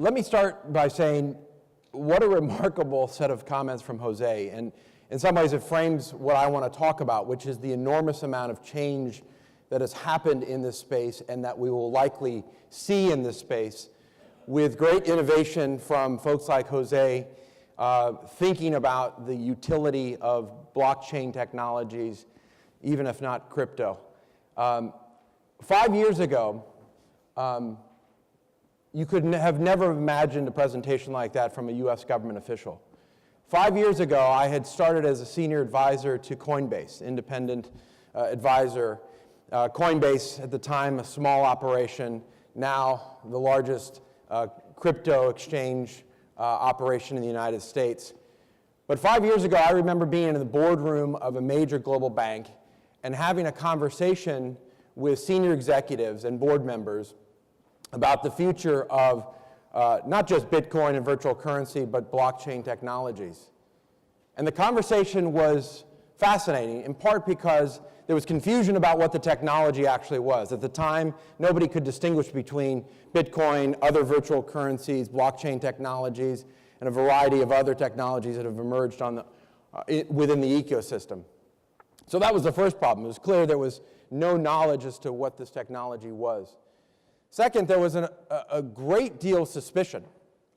Let me start by saying what a remarkable set of comments from Jose. And in some ways, it frames what I want to talk about, which is the enormous amount of change that has happened in this space and that we will likely see in this space with great innovation from folks like Jose, thinking about the utility of blockchain technologies, even if not crypto. 5 years ago, you could have never imagined a presentation like that from a US government official. 5 years ago, I had started as a senior advisor to Coinbase, independent advisor. Coinbase, at the time, a small operation, now the largest crypto exchange operation in the United States. But 5 years ago, I remember being in the boardroom of a major global bank and having a conversation with senior executives and board members about the future of not just Bitcoin and virtual currency, but blockchain technologies. And the conversation was fascinating, in part because there was confusion about what the technology actually was. At the time, nobody could distinguish between Bitcoin, other virtual currencies, blockchain technologies, and a variety of other technologies that have emerged on within the ecosystem. So that was the first problem. It was clear there was no knowledge as to what this technology was. Second, there was a great deal of suspicion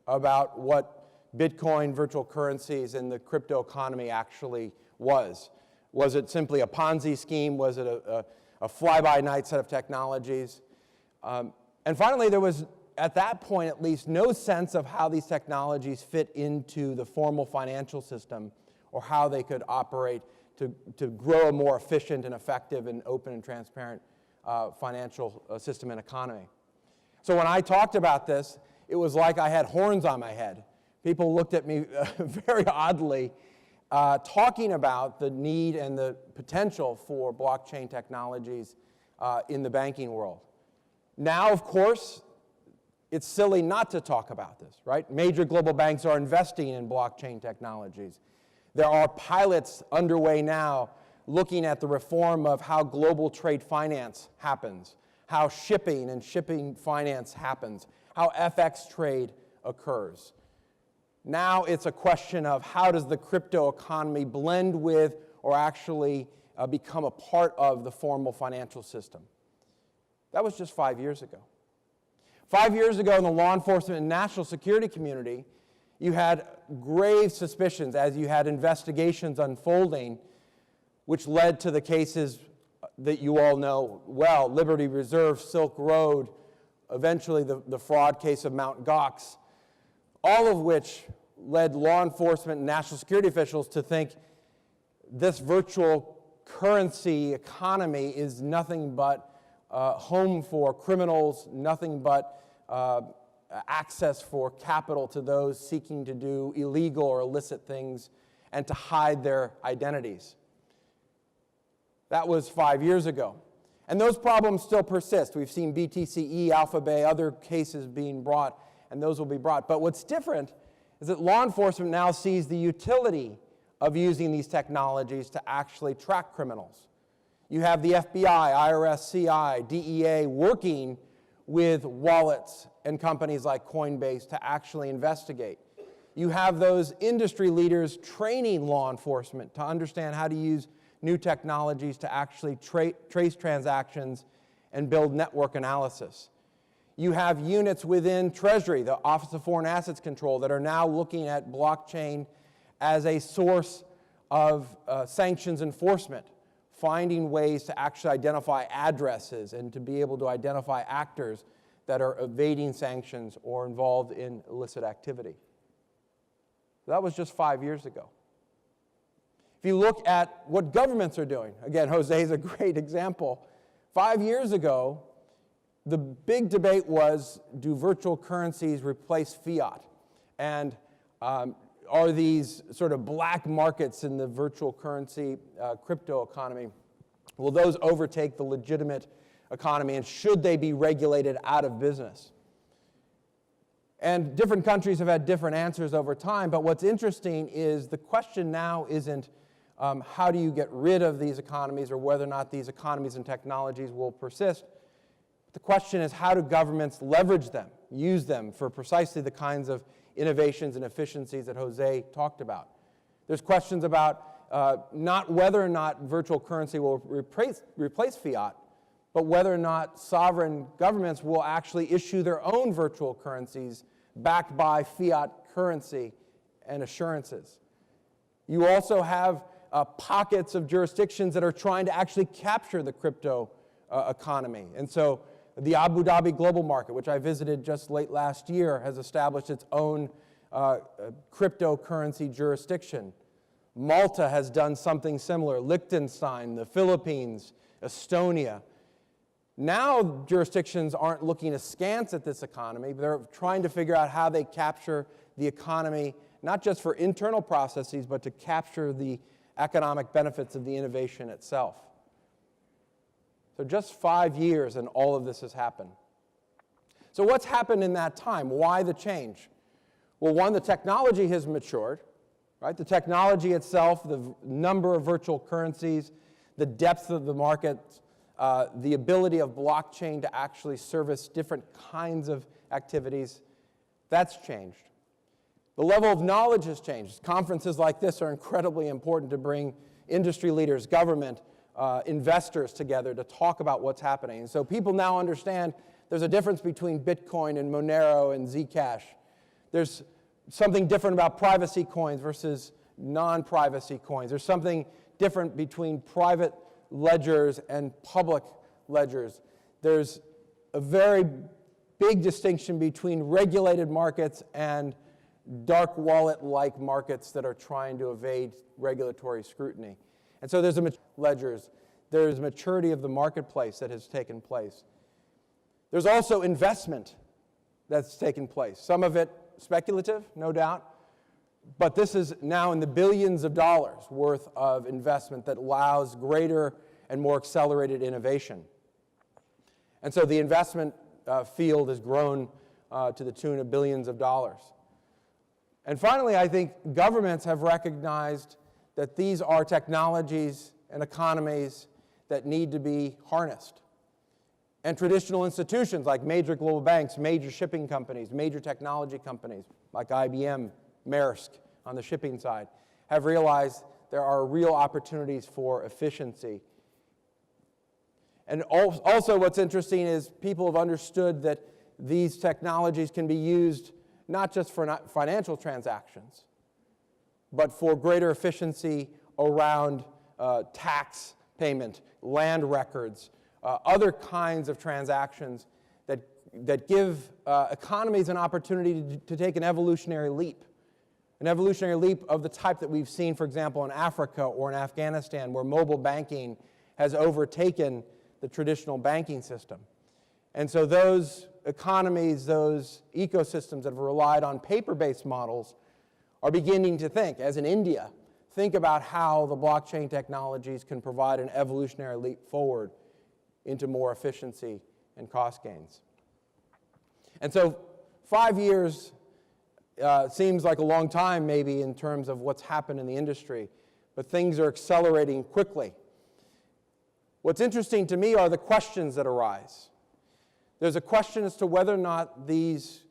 about what Bitcoin, virtual currencies, and the crypto economy actually was. Was it simply a Ponzi scheme? Was it a fly-by-night set of technologies? And finally, there was, at that point at least, no sense of how these technologies fit into the formal financial system or how they could operate to grow a more efficient and effective and open and transparent financial system and economy. So when I talked about this, it was like I had horns on my head. People looked at me very oddly, talking about the need and the potential for blockchain technologies in the banking world. Now, of course, it's silly not to talk about this, right? Major global banks are investing in blockchain technologies. There are pilots underway now looking at the reform of how global trade finance happens, how shipping and shipping finance happens, how FX trade occurs. Now it's a question of how does the crypto economy blend with or actually become a part of the formal financial system. That was just 5 years ago. 5 years ago in the law enforcement and national security community, you had grave suspicions as you had investigations unfolding, which led to the cases that you all know well, Liberty Reserve, Silk Road, eventually the fraud case of Mt. Gox, all of which led law enforcement and national security officials to think this virtual currency economy is nothing but home for criminals, nothing but access for capital to those seeking to do illegal or illicit things and to hide their identities. That was 5 years ago. And those problems still persist. We've seen BTCE, Alphabet, other cases being brought, and those will be brought. But what's different is that law enforcement now sees the utility of using these technologies to actually track criminals. You have the FBI, IRS, CI, DEA working with wallets and companies like Coinbase to actually investigate. You have those industry leaders training law enforcement to understand how to use new technologies to actually trace transactions and build network analysis. You have units within Treasury, the Office of Foreign Assets Control, that are now looking at blockchain as a source of sanctions enforcement, finding ways to actually identify addresses and to be able to identify actors that are evading sanctions or involved in illicit activity. That was just 5 years ago. If you look at what governments are doing, again, Jose is a great example. 5 years ago, the big debate was, do virtual currencies replace fiat? And are these sort of black markets in the virtual currency crypto economy, will those overtake the legitimate economy, and should they be regulated out of business? And different countries have had different answers over time, but what's interesting is the question now isn't how do you get rid of these economies or whether or not these economies and technologies will persist. The question is, how do governments leverage them use them for precisely the kinds of innovations and efficiencies that Jose talked about. There's questions about not whether or not virtual currency will replace fiat, but whether or not sovereign governments will actually issue their own virtual currencies backed by fiat currency and assurances. You also have pockets of jurisdictions that are trying to actually capture the crypto economy. And so the Abu Dhabi Global Market, which I visited just late last year, has established its own cryptocurrency jurisdiction. Malta has done something similar, Liechtenstein, the Philippines, Estonia. Now jurisdictions aren't looking askance at this economy, but they're trying to figure out how they capture the economy, not just for internal processes, but to capture the economic benefits of the innovation itself. So just 5 years and all of this has happened. So what's happened in that time? Why the change? Well, one, the technology has matured, right? The technology itself, the number of virtual currencies, the depth of the market, the ability of blockchain to actually service different kinds of activities, that's changed. The level of knowledge has changed. Conferences like this are incredibly important to bring industry leaders, government, investors together to talk about what's happening. And so people now understand there's a difference between Bitcoin and Monero and Zcash. There's something different about privacy coins versus non-privacy coins. There's something different between private ledgers and public ledgers. There's a very big distinction between regulated markets and dark wallet-like markets that are trying to evade regulatory scrutiny. And so there's ledgers. There's maturity of the marketplace that has taken place. There's also investment that's taken place. Some of it speculative, no doubt, but this is now in the billions of dollars worth of investment that allows greater and more accelerated innovation. And so the investment field has grown to the tune of billions of dollars. And finally, I think governments have recognized that these are technologies and economies that need to be harnessed. And traditional institutions like major global banks, major shipping companies, major technology companies like IBM, Maersk on the shipping side, have realized there are real opportunities for efficiency. And also what's interesting is people have understood that these technologies can be used not just for financial transactions, but for greater efficiency around tax payment, land records, other kinds of transactions that give economies an opportunity to take an evolutionary leap of the type that we've seen, for example, in Africa or in Afghanistan, where mobile banking has overtaken the traditional banking system. And so those economies, those ecosystems that have relied on paper-based models are beginning to think, as in India, think about how the blockchain technologies can provide an evolutionary leap forward into more efficiency and cost gains. And so 5 years seems like a long time maybe in terms of what's happened in the industry, but things are accelerating quickly. What's interesting to me are the questions that arise. There's a question as to whether or not these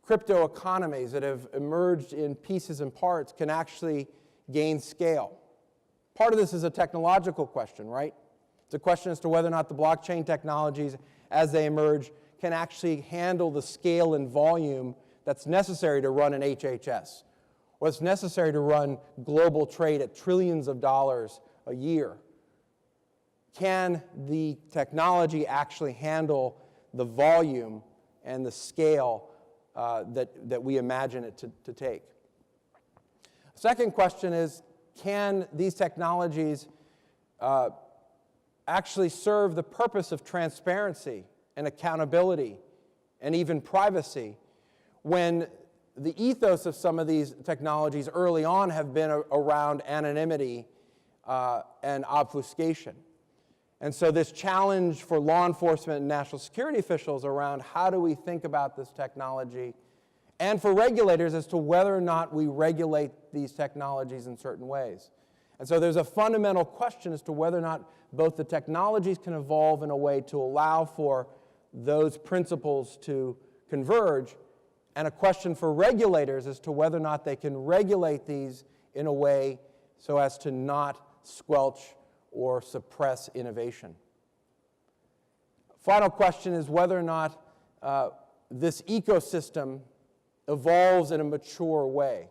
crypto economies that have emerged in pieces and parts can actually gain scale. Part of this is a technological question, right? It's a question as to whether or not the blockchain technologies, as they emerge, can actually handle the scale and volume that's necessary to run an HHS, what's necessary to run global trade at trillions of dollars a year. Can the technology actually handle the volume and the scale that we imagine it to take? Second question is, can these technologies actually serve the purpose of transparency and accountability and even privacy when the ethos of some of these technologies early on have been around anonymity and obfuscation? And so this challenge for law enforcement and national security officials around how do we think about this technology, and for regulators as to whether or not we regulate these technologies in certain ways. And so there's a fundamental question as to whether or not both the technologies can evolve in a way to allow for those principles to converge, and a question for regulators as to whether or not they can regulate these in a way so as to not squelch or suppress innovation. Final question is whether or not this ecosystem evolves in a mature way.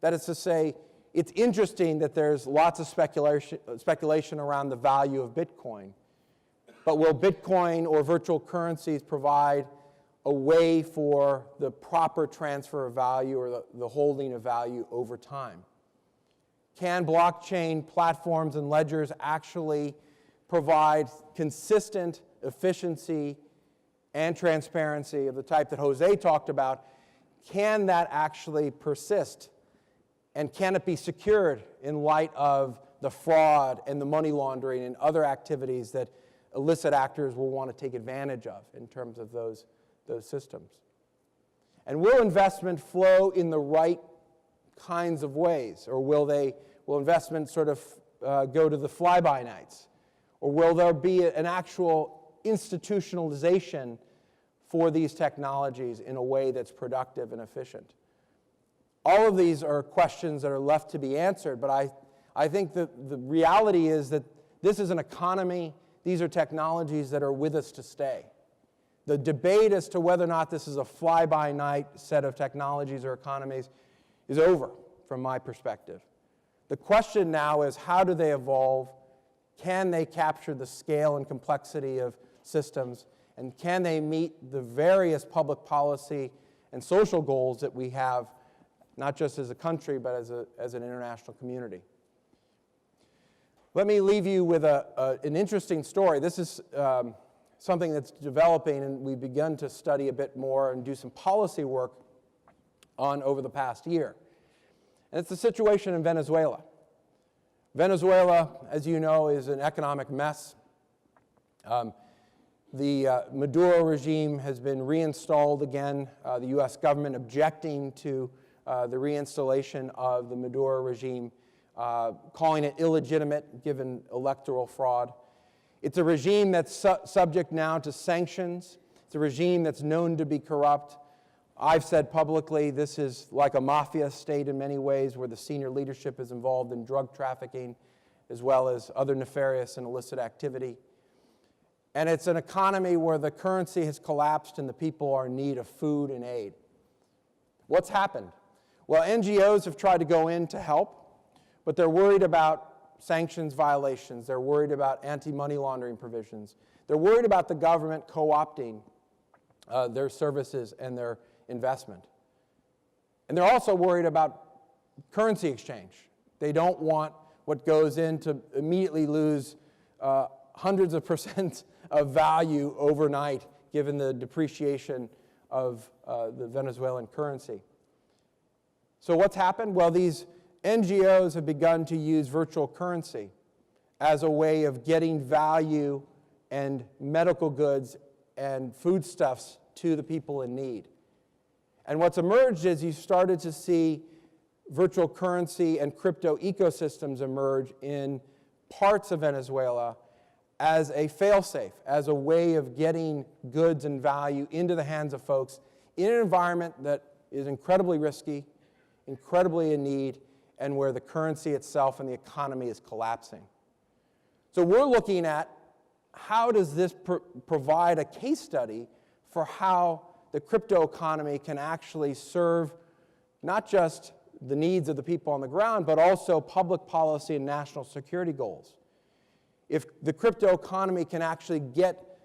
That is to say, it's interesting that there's lots of speculation around the value of Bitcoin, but will Bitcoin or virtual currencies provide a way for the proper transfer of value or the holding of value over time? Can blockchain platforms and ledgers actually provide consistent efficiency and transparency of the type that Jose talked about? Can that actually persist? And can it be secured in light of the fraud and the money laundering and other activities that illicit actors will want to take advantage of in terms of those systems? And will investment flow in the right kinds of ways? Or will investment sort of go to the fly-by-nights? Or will there be an actual institutionalization for these technologies in a way that's productive and efficient? All of these are questions that are left to be answered, but I think that the reality is that this is an economy, these are technologies that are with us to stay. The debate as to whether or not this is a fly-by-night set of technologies or economies is over, from my perspective. The question now is, how do they evolve? Can they capture the scale and complexity of systems? And can they meet the various public policy and social goals that we have, not just as a country, but as an international community? Let me leave you with an interesting story. This is something that's developing, and we've begun to study a bit more and do some policy work on over the past year. And it's the situation in Venezuela. Venezuela, as you know, is an economic mess. The Maduro regime has been reinstalled again, the U.S. government objecting to the reinstallation of the Maduro regime, calling it illegitimate given electoral fraud. It's a regime that's subject now to sanctions. It's a regime that's known to be corrupt. I've said publicly this is like a mafia state in many ways, where the senior leadership is involved in drug trafficking as well as other nefarious and illicit activity. And it's an economy where the currency has collapsed and the people are in need of food and aid. What's happened? Well, NGOs have tried to go in to help, but they're worried about sanctions violations. They're worried about anti-money laundering provisions. They're worried about the government co-opting their services and their investment. And they're also worried about currency exchange. They don't want what goes in to immediately lose hundreds of percent of value overnight, given the depreciation of the Venezuelan currency. So what's happened? Well, these NGOs have begun to use virtual currency as a way of getting value and medical goods and foodstuffs to the people in need. And what's emerged is you started to see virtual currency and crypto ecosystems emerge in parts of Venezuela as a fail-safe, as a way of getting goods and value into the hands of folks in an environment that is incredibly risky, incredibly in need, and where the currency itself and the economy is collapsing. So we're looking at how does this provide a case study for how the crypto economy can actually serve not just the needs of the people on the ground, but also public policy and national security goals. If the crypto economy can actually get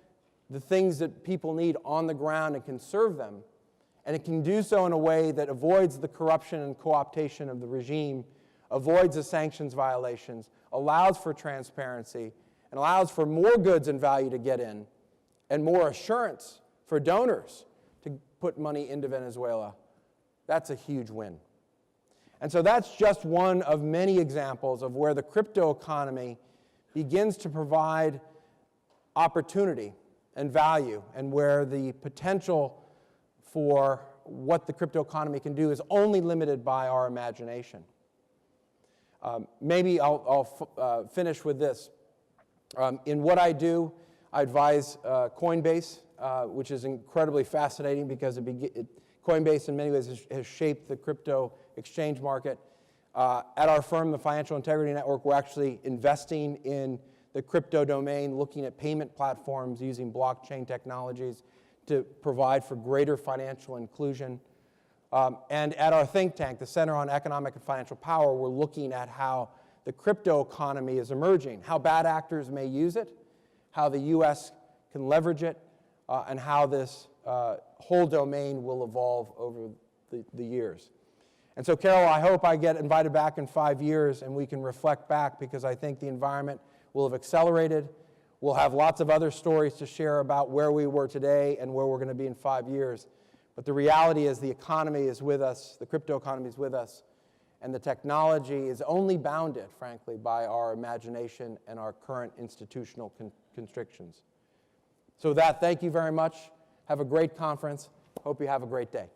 the things that people need on the ground and can serve them, and it can do so in a way that avoids the corruption and co-optation of the regime, avoids the sanctions violations, allows for transparency, and allows for more goods and value to get in, and more assurance for donors to put money into Venezuela, that's a huge win. And so that's just one of many examples of where the crypto economy begins to provide opportunity and value, and where the potential for what the crypto economy can do is only limited by our imagination. Maybe I'll finish with this. In what I do, I advise Coinbase which is incredibly fascinating because Coinbase in many ways has shaped the crypto exchange market. At our firm, the Financial Integrity Network, we're actually investing in the crypto domain, looking at payment platforms using blockchain technologies to provide for greater financial inclusion. And at our think tank, the Center on Economic and Financial Power, we're looking at how the crypto economy is emerging, how bad actors may use it, how the U.S. can leverage it, and how this whole domain will evolve over the years. And so, Carol, I hope I get invited back in 5 years and we can reflect back, because I think the environment will have accelerated. We'll have lots of other stories to share about where we were today and where we're going to be in 5 years. But the reality is the economy is with us, the crypto economy is with us, and the technology is only bounded, frankly, by our imagination and our current institutional constrictions. So with that, thank you very much. Have a great conference. Hope you have a great day.